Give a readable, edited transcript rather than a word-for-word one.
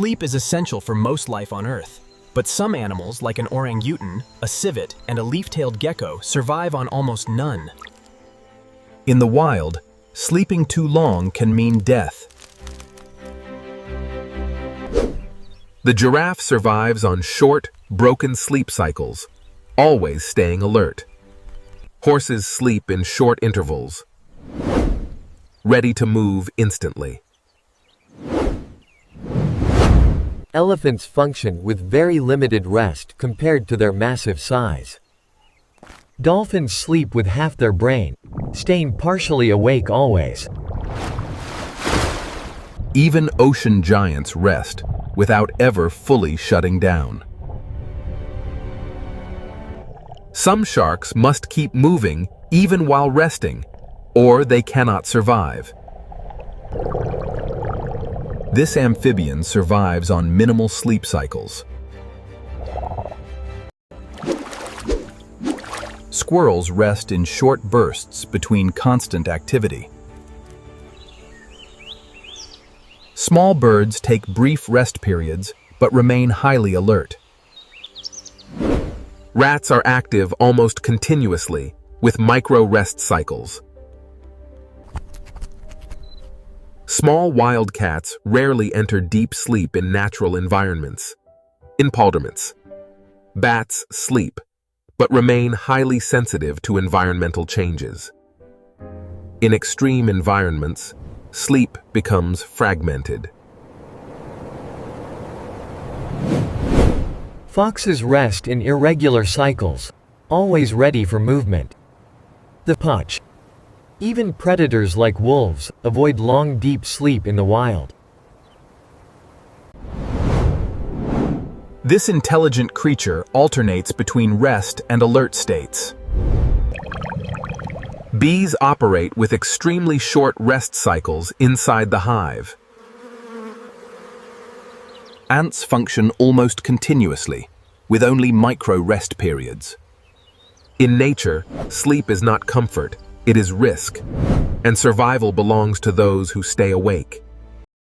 Sleep is essential for most life on Earth, but some animals, like an orangutan, a civet, and a leaf-tailed gecko, survive on almost none. In the wild, sleeping too long can mean death. The giraffe survives on short, broken sleep cycles, always staying alert. Horses sleep in short intervals, ready to move instantly. Elephants function with very limited rest compared to their massive size. Dolphins sleep with half their brain, staying partially awake always. Even ocean giants rest without ever fully shutting down. Some sharks must keep moving even while resting, or they cannot survive. This amphibian survives on minimal sleep cycles. Squirrels rest in short bursts between constant activity. Small birds take brief rest periods but remain highly alert. Rats are active almost continuously with micro-rest cycles. Small wild cats rarely enter deep sleep in natural environments. In palderments, bats sleep but remain highly sensitive to environmental changes. In extreme environments, sleep becomes fragmented. Foxes rest in irregular cycles, always ready for movement. The pooch. Even predators like wolves avoid long deep sleep in the wild. This intelligent creature alternates between rest and alert states. Bees operate with extremely short rest cycles inside the hive. Ants function almost continuously, with only micro-rest periods. In nature, sleep is not comfort, it is risk, and survival belongs to those who stay awake.